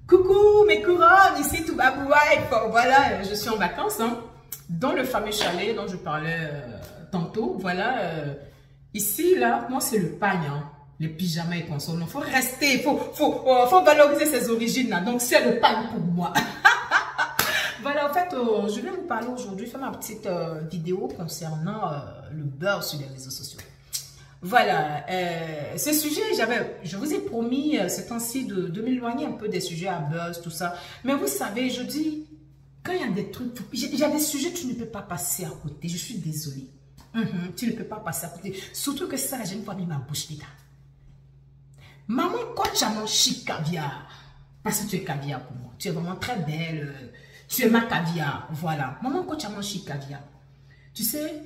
Coucou mes couronnes, ici Touba Wife. Voilà, je suis en vacances hein, dans le fameux chalet dont je parlais tantôt. Voilà, ici là, moi c'est le pagne, hein, les pyjamas et consoles. Il faut rester, il faut valoriser ses origines là. Donc c'est le pagne pour moi. Voilà, en fait, je vais vous parler aujourd'hui, faire ma petite vidéo concernant le beurre sur les réseaux sociaux. Voilà, ce sujet, je vous ai promis ce temps-ci de m'éloigner un peu des sujets à buzz, tout ça. Mais vous savez, je dis, quand il y a des trucs, il y a des sujets, tu ne peux pas passer à côté. Je suis désolée. Tu ne peux pas passer à côté. Surtout que ça, j'ai une fois mis ma bouche vide. Maman, quand tu as mangé caviar, parce que tu es caviar pour moi, tu es vraiment très belle, tu es ma caviar, voilà. Maman, quand tu as mangé caviar, tu sais,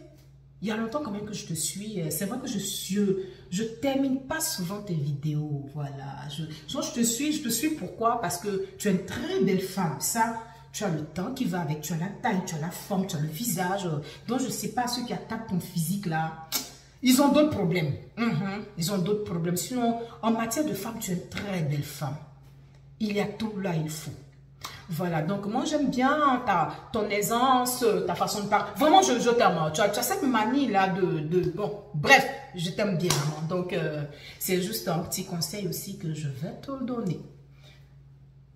il y a longtemps quand même que je te suis. C'est vrai que je termine pas souvent tes vidéos. Voilà. Je te suis pourquoi? Parce que tu es une très belle femme. Ça, tu as le temps qui va avec. Tu as la taille, tu as la forme, tu as le visage. Donc, je ne sais pas, ceux qui attaquent ton physique là, ils ont d'autres problèmes. Ils ont d'autres problèmes. Sinon, en matière de femme, tu es une très belle femme. Il y a tout là, il faut. Voilà, donc moi j'aime bien ton aisance, ta façon de parler. Vraiment, je t'aime. Tu as cette manie là bon, bref, je t'aime bien, maman. Donc, c'est juste un petit conseil aussi que je vais te donner.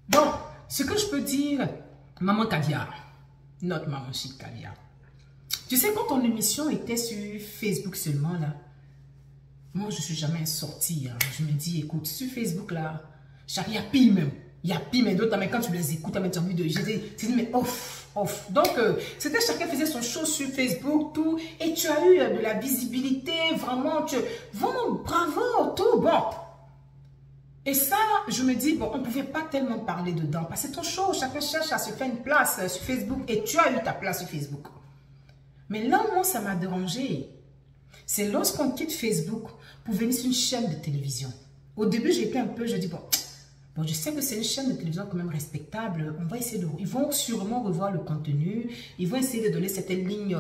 Donc, ce que je peux dire, maman caviar, notre maman chic caviar. Tu sais, quand ton émission était sur Facebook seulement là, moi je suis jamais sortie. Hein. Je me dis, écoute, sur Facebook là, il y a pire même. Il y a pire, mais d'autres, mais quand tu les écoutes, tu as envie de... J'ai dit, mais off. Donc, c'était chacun faisait son show sur Facebook, tout. Et tu as eu de la visibilité, vraiment, vraiment, bravo, tout, bon. Et ça, je me dis, bon, on ne pouvait pas tellement parler dedans. Parce que c'est ton show, chacun cherche à se faire une place sur Facebook. Et tu as eu ta place sur Facebook. Mais là, moi, ça m'a dérangé. C'est lorsqu'on quitte Facebook pour venir sur une chaîne de télévision. Au début, j'étais un peu, je dis, bon, je sais que c'est une chaîne de télévision quand même respectable. On va essayer ils vont sûrement revoir le contenu. Ils vont essayer de donner certaines lignes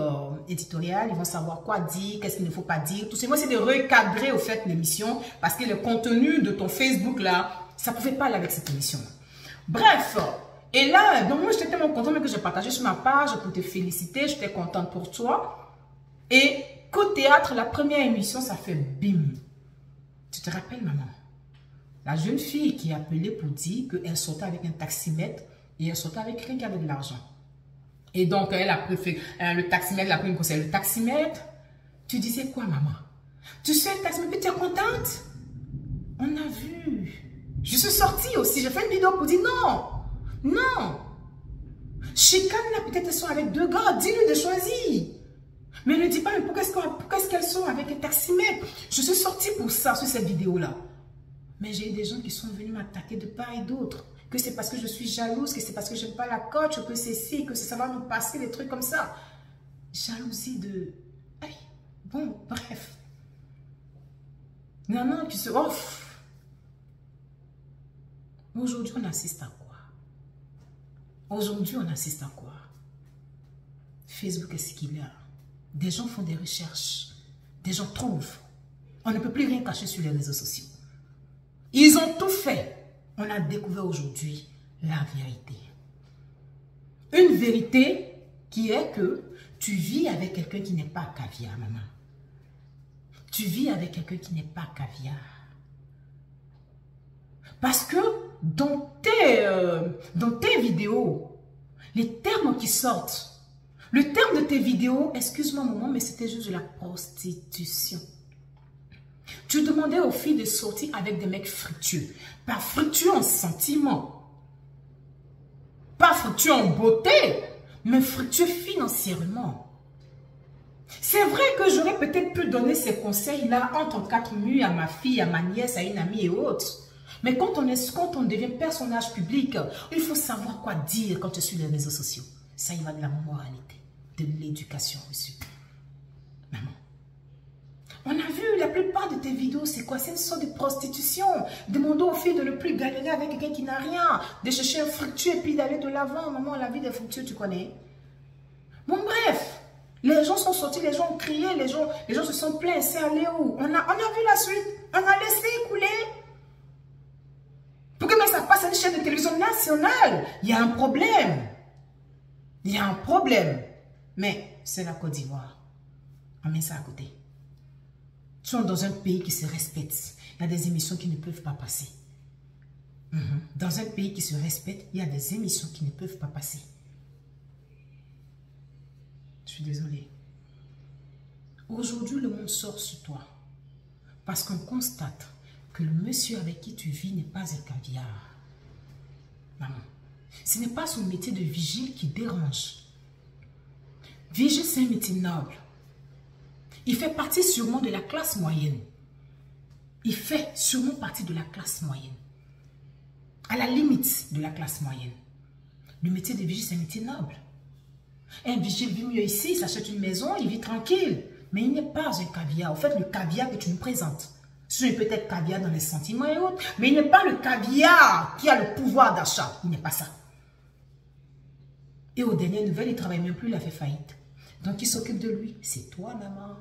éditoriales. Ils vont savoir quoi dire, qu'est-ce qu'il ne faut pas dire. Tout ça, moi, c'est de recadrer au fait l'émission parce que le contenu de ton Facebook là, ça ne pouvait pas aller avec cette émission. Bref, et là, donc moi, j'étais tellement contente que j'ai partagé sur ma page pour te féliciter. J'étais contente pour toi. Et qu'au théâtre, la première émission, ça fait bim. Tu te rappelles, maman? La jeune fille qui est appelée pour dire qu'elle sortait avec un taximètre et elle sortait avec quelqu'un qui avait de l'argent. Et donc, elle a préféré, le taximètre, la première conseil, le taximètre, tu disais quoi, maman? Tu sais, le taximètre, tu es contente? On a vu. Je suis sortie aussi, j'ai fait une vidéo pour dire non. Chicane, là, peut-être elles sont avec deux gars, dis-lui de choisir. Mais ne dis pas, mais pourquoi est-ce qu'elles sont avec un taximètre? Je suis sortie pour ça, sur cette vidéo-là. Mais j'ai eu des gens qui sont venus m'attaquer de part et d'autre. Que c'est parce que je suis jalouse, que c'est parce que je n'aime pas la coach, que c'est ci, que ça va nous passer, des trucs comme ça. Jalousie de... Hey, bon, bref. Non, tu se... Off. Aujourd'hui, on assiste à quoi? Aujourd'hui, on assiste à quoi? Facebook, est-ce qu'il y a? Des gens font des recherches. Des gens trouvent. On ne peut plus rien cacher sur les réseaux sociaux. Ils ont tout fait. On a découvert aujourd'hui la vérité. Une vérité qui est que tu vis avec quelqu'un qui n'est pas caviar, maman. Tu vis avec quelqu'un qui n'est pas caviar. Parce que dans tes vidéos, les termes qui sortent, le terme de tes vidéos, excuse-moi maman, mais c'était juste de la prostitution. Tu demandais aux filles de sortir avec des mecs fructueux. Pas fructueux en sentiment. Pas fructueux en beauté. Mais fructueux financièrement. C'est vrai que j'aurais peut-être pu donner ces conseils-là entre quatre murs à ma fille, à ma nièce, à une amie et autres. Mais quand on devient personnage public, il faut savoir quoi dire quand tu es sur les réseaux sociaux. Ça y va de la moralité, de l'éducation reçue. Maman. On a vu la plupart de tes vidéos, c'est quoi? C'est une sorte de prostitution. Demandons aux filles de ne plus galérer avec quelqu'un qui n'a rien. De chercher un fructueux et puis d'aller de l'avant. Maman, la vie des fructueux, tu connais. Bon, bref. Les gens sont sortis, les gens ont crié, les gens se sont plaints. C'est allé où? On a vu la suite. On a laissé couler. Pour que même ça passe à une chaîne de télévision. Là, national. Il y a un problème. Il y a un problème. Mais c'est la Côte d'Ivoire. On met ça à côté. Nous sommes dans un pays qui se respecte. Il y a des émissions qui ne peuvent pas passer. Dans un pays qui se respecte, il y a des émissions qui ne peuvent pas passer. Je suis désolée. Aujourd'hui, le monde sort sur toi. Parce qu'on constate que le monsieur avec qui tu vis n'est pas un caviar. Maman, ce n'est pas son métier de vigile qui dérange. Vigile, c'est un métier noble. Il fait partie sûrement de la classe moyenne. Il fait sûrement partie de la classe moyenne. À la limite de la classe moyenne. Le métier de vigile, c'est un métier noble. Un vigile vit mieux ici, il s'achète une maison, il vit tranquille. Mais il n'est pas un caviar. En fait, le caviar que tu nous présentes, ce n'est peut-être caviar dans les sentiments et autres, mais il n'est pas le caviar qui a le pouvoir d'achat. Il n'est pas ça. Et aux dernières nouvelles, il ne travaille même plus, il a fait faillite. Donc, qui s'occupe de lui? C'est toi, maman.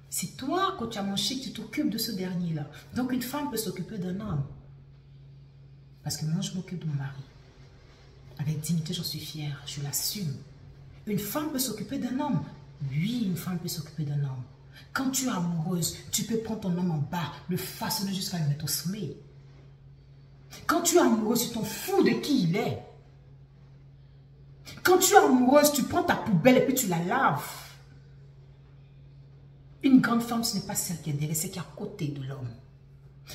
C'est toi, quand tu as mon chic, tu t'occupes de ce dernier-là. Donc, une femme peut s'occuper d'un homme. Parce que moi, je m'occupe de mon mari. Avec dignité, j'en suis fière. Je l'assume. Une femme peut s'occuper d'un homme. Oui, une femme peut s'occuper d'un homme. Quand tu es amoureuse, tu peux prendre ton homme en bas, le façonner jusqu'à le mettre au sommet. Quand tu es amoureuse, tu t'en fous de qui il est. Quand tu es amoureuse, tu prends ta poubelle et puis tu la laves. Une grande femme, ce n'est pas celle qui est derrière, c'est qui est à côté de l'homme.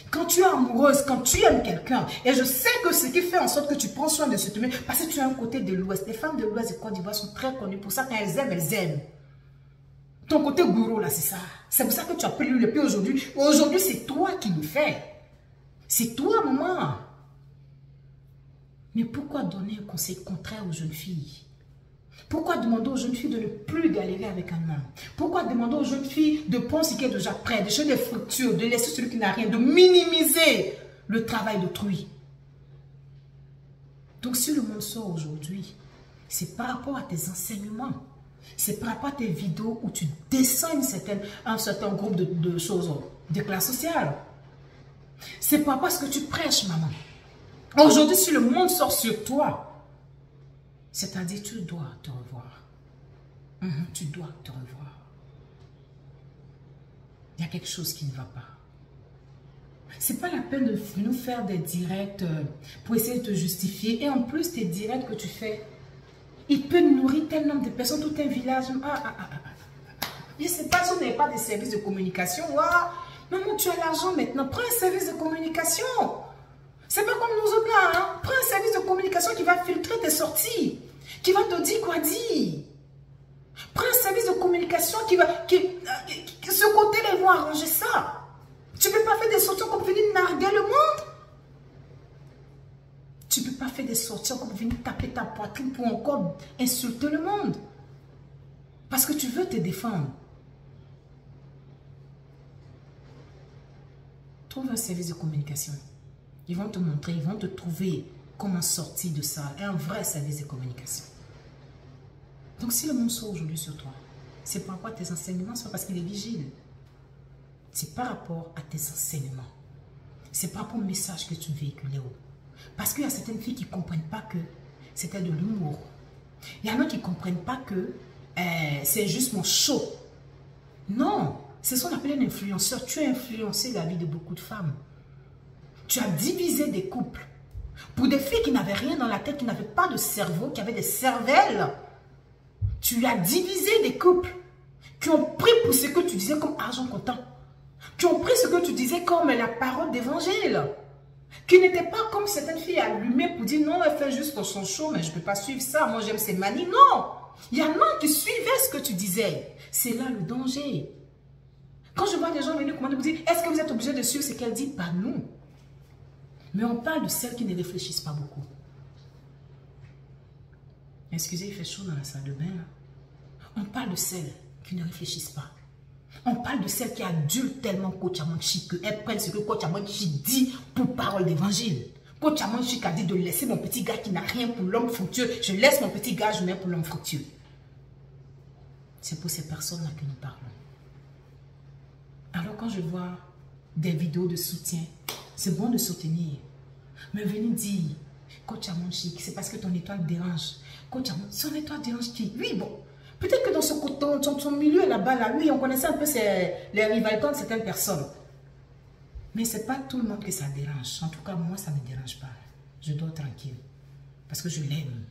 Quand tu es amoureuse, quand tu aimes quelqu'un, et je sais que ce qui fait en sorte que tu prends soin de ce humain, parce que tu es un côté de l'Ouest. Les femmes de l'Ouest et Côte d'Ivoire sont très connues pour ça. Quand elles aiment, elles aiment. Ton côté gourou, là, c'est ça. C'est pour ça que tu as pris le pied aujourd'hui. Aujourd'hui, c'est toi qui le fais. C'est toi, maman. Mais pourquoi donner un conseil contraire aux jeunes filles? Pourquoi demander aux jeunes filles de ne plus galérer avec un homme? Pourquoi demander aux jeunes filles de prendre ce qui est déjà prêt, de jeter des fructures, de laisser celui qui n'a rien, de minimiser le travail d'autrui? Donc si le monde sort aujourd'hui, c'est par rapport à tes enseignements. C'est par rapport à tes vidéos où tu descends un certain groupe de choses, de classe sociale. C'est par rapport à ce que tu prêches, maman. Aujourd'hui, si le monde sort sur toi, c'est-à-dire tu dois te revoir. Tu dois te revoir. Il y a quelque chose qui ne va pas. C'est pas la peine de nous faire des directs pour essayer de te justifier. Et en plus, tes directs que tu fais, il peut nourrir tel nombre de personnes, tout un village. Je ne sais pas si vous n'avez pas de services de communication. Maman, tu as l'argent maintenant. Prends un service de communication. C'est pas comme nous autres là. Hein? Prends un service de communication qui va filtrer tes sorties. Qui va te dire quoi dire. Prends un service de communication qui va... ce côté, ils vont arranger ça. Tu ne peux pas faire des sorties comme venir narguer le monde. Tu ne peux pas faire des sorties comme venir taper ta poitrine pour encore insulter le monde. Parce que tu veux te défendre. Trouve un service de communication. Ils vont te montrer, ils vont te trouver comment sortir de ça. Un vrai service de communication. Donc si le monde sort aujourd'hui sur toi, c'est par rapport à tes enseignements, c'est parce qu'il est vigile. C'est par rapport à tes enseignements. C'est par rapport au message que tu véhicules. Parce qu'il y a certaines filles qui ne comprennent pas que c'était de l'humour. Il y en a qui ne comprennent pas que c'est juste mon show. Non, c'est ce qu'on appelle un influenceur. Tu as influencé la vie de beaucoup de femmes. Tu as divisé des couples. Pour des filles qui n'avaient rien dans la tête, qui n'avaient pas de cerveau, qui avaient des cervelles, tu as divisé des couples qui ont pris pour ce que tu disais comme argent comptant. Qui ont pris ce que tu disais comme la parole d'évangile. Qui n'était pas comme certaines filles allumées pour dire non, elle fait juste son show, mais je ne peux pas suivre ça, moi j'aime ses manies. Non, il y en a qui suivaient ce que tu disais. C'est là le danger. Quand je vois des gens venir commander, me dire, est-ce que vous êtes obligé de suivre ce qu'elle dit? Pas nous. Mais on parle de celles qui ne réfléchissent pas beaucoup. Excusez, il fait chaud dans la salle de bain. Là. On parle de celles qui ne réfléchissent pas. On parle de celles qui adulent tellement Coach Amanchi qu'elles prennent ce que Coach Amanchi dit pour parole d'évangile. Coach Amanchi a dit de laisser mon petit gars qui n'a rien pour l'homme fructueux. Je laisse mon petit gars, je mets pour l'homme fructueux. C'est pour ces personnes-là que nous parlons. Alors quand je vois des vidéos de soutien, c'est bon de soutenir. Mais venir dire Coach Amon Chic, c'est parce que ton étoile dérange. Coach Amon, son étoile dérange qui? Oui, bon. Peut-être que dans son milieu là-bas, là, oui, on connaissait un peu les rivalités de certaines personnes. Mais ce n'est pas tout le monde que ça dérange. En tout cas, moi, ça ne me dérange pas. Je dors tranquille. Parce que je l'aime.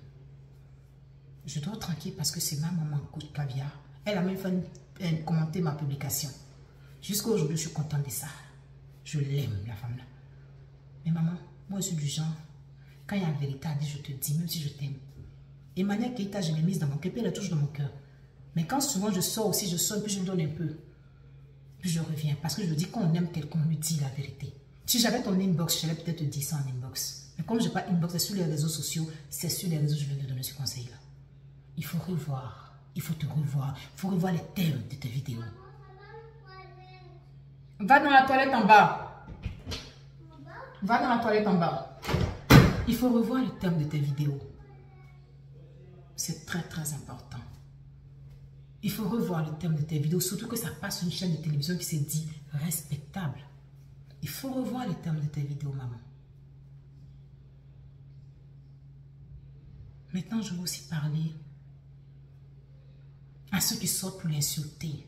Je dors tranquille parce que c'est ma maman, Coach Caviar. Elle a même fait commenter ma publication. Jusqu'à aujourd'hui, je suis contente de ça. Je l'aime, la femme là. Mais maman, moi, je suis du genre, quand il y a la vérité à dire, je te dis, même si je t'aime. Emmanuel Keita, je l'ai mise dans mon cœur, puis elle est toujours dans mon cœur. Mais quand souvent je sors aussi, je sors, puis je me donne un peu. Puis je reviens. Parce que je dis, quand on aime quelqu'un, on lui dit la vérité. Si j'avais ton inbox, j'allais peut-être te dire ça en inbox. Mais comme je n'ai pas inbox, c'est sur les réseaux sociaux, c'est sur les réseaux que je viens de donner ce conseil-là. Il faut revoir. Il faut te revoir. Il faut revoir les thèmes de tes vidéos. Va dans la toilette en bas. Va dans la toilette en bas. Il faut revoir le thème de tes vidéos. C'est très très important. Il faut revoir le thème de tes vidéos, surtout que ça passe sur une chaîne de télévision qui s'est dit respectable. Il faut revoir le thème de tes vidéos, maman. Maintenant, je veux aussi parler à ceux qui sortent pour l'insulter.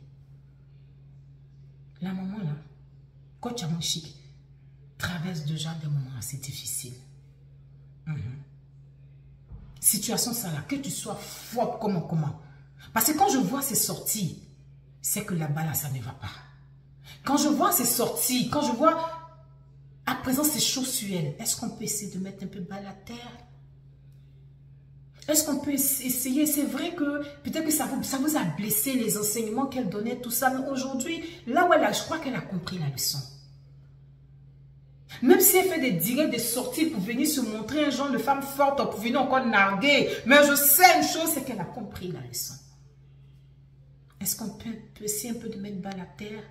La maman là, Coach Amon Chic, traverse déjà des moments assez difficiles. Situation ça là, que tu sois forte comment. Parce que quand je vois ces sorties, c'est que là-bas là, ça ne va pas. Quand je vois ces sorties, quand je vois à présent ces choses sur elle, est-ce qu'on peut essayer de mettre un peu bas à terre? Est-ce qu'on peut essayer? C'est vrai que peut-être que ça vous a blessé les enseignements qu'elle donnait, tout ça. Mais aujourd'hui, là où elle a, je crois qu'elle a compris la leçon. Même si elle fait des directs, des sorties pour venir se montrer un genre de femme forte, pour venir encore narguer. Mais je sais une chose, c'est qu'elle a compris la leçon. Est-ce qu'on peut essayer un peu de mettre bas la terre?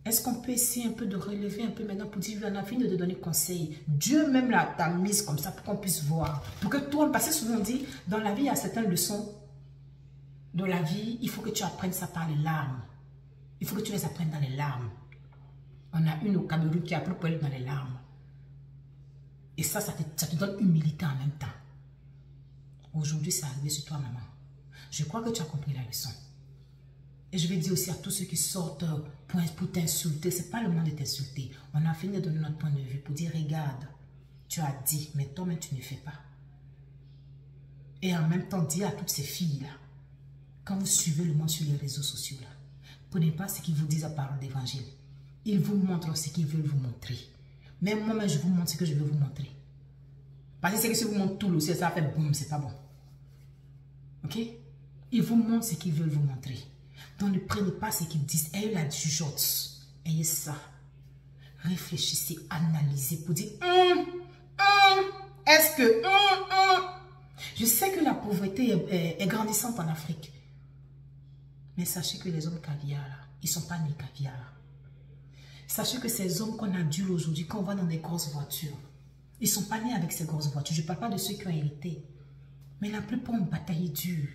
Est-ce qu'on peut essayer un peu de relever un peu maintenant pour dire, on a fini de te donner conseil. Dieu même t'a mise comme ça pour qu'on puisse voir. Pour que toi, parce que souvent on dit, dans la vie, il y a certaines leçons. Dans la vie, il faut que tu apprennes ça par les larmes. Il faut que tu les apprennes dans les larmes. On a une au Cameroun qui a appris pour elle dans les larmes. Et ça te donne humilité en même temps. Aujourd'hui, c'est arrivé sur toi, maman. Je crois que tu as compris la leçon. Et je vais dire aussi à tous ceux qui sortent pour t'insulter, ce n'est pas le moment de t'insulter. On a fini de donner notre point de vue pour dire, regarde, tu as dit, mais toi-même tu ne fais pas. Et en même temps, dire à toutes ces filles-là, quand vous suivez le monde sur les réseaux sociaux, là, prenez pas ce qu'ils vous disent à parole d'évangile. Ils vous montrent ce qu'ils veulent vous montrer. Même moi-même, je vous montre ce que je veux vous montrer. Parce que c'est que si vous montrez tout, ça va faire boum, c'est pas bon. Ok? Ils vous montrent ce qu'ils veulent vous montrer. Donc ne prenez pas ce qu'ils disent. Ayez la jugeote. Ayez ça. Réfléchissez, analysez pour dire est-ce que je sais que la pauvreté est grandissante en Afrique. Mais sachez que les hommes caviar, là, ils ne sont pas nés caviar. Sachez que ces hommes qu'on adule aujourd'hui, qu'on voit dans des grosses voitures, ils ne sont pas nés avec ces grosses voitures. Je ne parle pas de ceux qui ont hérité. Mais la plupart ont bataillé dur.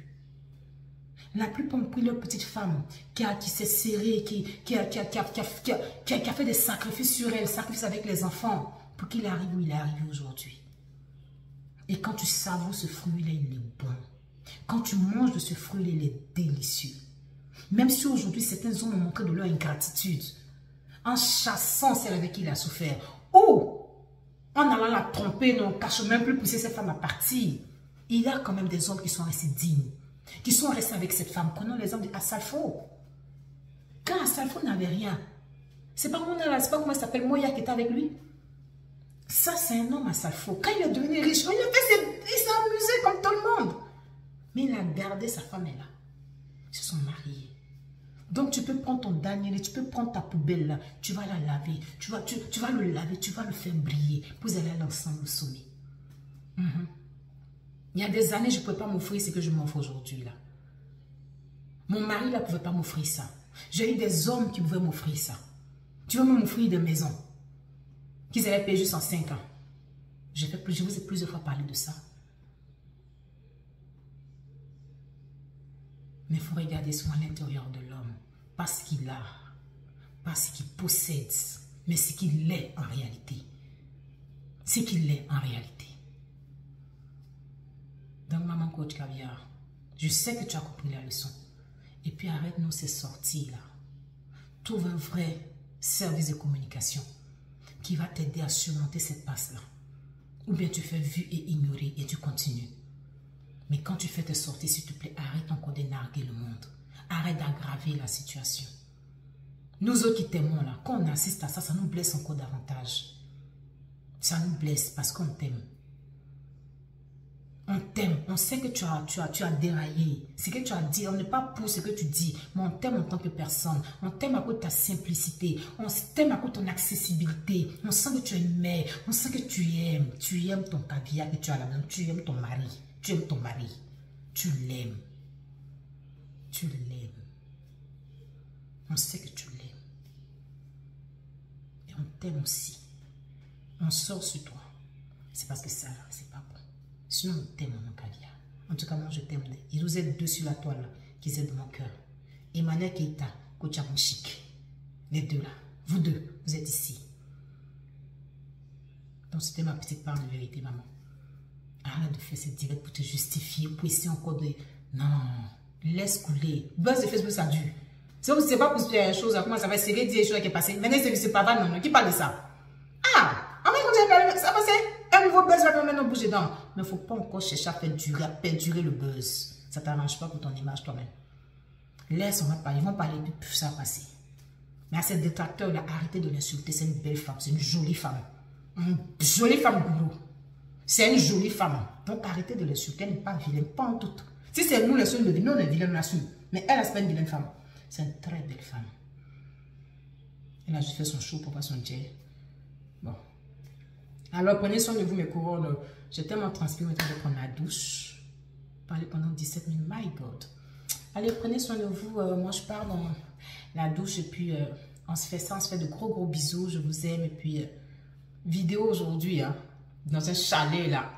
La plupart ont pris leur petite femme qui s'est serrée, qui a fait des sacrifices sur elle, sacrifices avec les enfants, pour qu'il arrive où il est arrivé aujourd'hui. Et quand tu savoures ce fruit-là, il est bon. Quand tu manges de ce fruit-là, il est délicieux. Même si aujourd'hui, certains hommes ont montré de leur ingratitude, en chassant celle avec qui il a souffert, ou en allant la tromper, non, cache même plus pousser cette femme à partir, il y a quand même des hommes qui sont restés dignes, qui sont restés avec cette femme. Prenons l'exemple d'Assalfo. Quand Assalfo n'avait rien, c'est pas comment il s'appelle, Moya qui était avec lui. Ça, c'est un homme Assalfo. Quand il est devenu riche, il s'est amusé comme tout le monde. Mais il a gardé sa femme là. Ils se sont mariés. Donc tu peux prendre ton Daniel, tu peux prendre ta poubelle là, tu vas la laver, tu vas le laver, tu vas le faire briller. Vous allez aller ensemble au sommet. Il y a des années, je ne pouvais pas m'offrir ce que je m'offre aujourd'hui là. Mon mari là ne pouvait pas m'offrir ça. J'ai eu des hommes qui pouvaient m'offrir ça. Tu veux m'offrir des maisons qu'ils allaient payer juste en 5 ans. Je vous ai plusieurs fois parlé de ça. Mais il faut regarder souvent l'intérieur de l'homme. Pas ce qu'il a, pas ce qu'il possède, mais ce qu'il est en réalité. ce qu'il est en réalité. Donc, maman coach caviar, je sais que tu as compris la leçon. Et puis, arrête-nous ces sorties-là. Trouve un vrai service de communication qui va t'aider à surmonter cette passe-là. Ou bien tu fais vu et ignorer et tu continues. Mais quand tu fais tes sorties, s'il te plaît, arrête encore de narguer le monde. Arrête d'aggraver la situation. Nous autres qui t'aimons là, quand on assiste à ça, ça nous blesse encore davantage. Ça nous blesse parce qu'on t'aime. On t'aime, on sait que tu as déraillé. Ce que tu as dit, on n'est pas pour ce que tu dis, mais on t'aime en tant que personne. On t'aime à cause de ta simplicité. On t'aime à cause de ton accessibilité. On sent que tu es une mère. On sent que tu aimes ton caviar que tu as à la maison. Tu aimes ton mari. Tu aimes ton mari. Tu l'aimes. Tu l'aimes. On sait que tu l'aimes. Et on t'aime aussi. On sort sur toi. C'est parce que ça, c'est pas bon. Sinon, on t'aime, mon caviar. En tout cas, moi, je t'aime. Ils nous aident deux sur la toile, là, qui aident mon cœur. Emmanuel Keita, coach Chic. Les deux, là. Vous deux, vous êtes ici. Donc, c'était ma petite part de vérité, maman. Arrête de faire cette direct pour te justifier, pour essayer encore de... Non, laisse couler. Buzz de Facebook, ça dure. Si vous ne savez pas pour faire les choses, comment ça va serrer, dire les choses qui sont passées. Maintenant, c'est pas vrai, non, qui parle de ça? Ah, en même temps, ça va passer. Un nouveau buzz va maintenant bouger dedans. Mais il ne faut pas encore chercher à faire durer, à perdurer le buzz. Ça ne t'arrange pas pour ton image toi-même. Laisse, on va parler. Ils vont parler, puis ça va passer. Mais à cette détracteur-là, arrêtez de l'insulter. C'est une belle femme, c'est une jolie femme. Une jolie femme gourou. C'est une jolie femme. Donc arrêtez de l'insulter. Elle n'est pas vilaine, pas en tout. Si c'est nous les seuls de vie, nous on est vilaine, on l'assume. Mais elle, c'est pas une vilaine femme. C'est une très belle femme. Elle a juste fait son show pour pas son jet. Bon. Alors, prenez soin de vous, mes couronnes. J'ai tellement transpiré, maintenant de prendre la douche. Parler pendant 17 minutes. My God. Allez, prenez soin de vous. Moi, je pars dans la douche et puis on se fait ça. On se fait de gros bisous. Je vous aime. Et puis, vidéo aujourd'hui, hein, dans un chalet, là.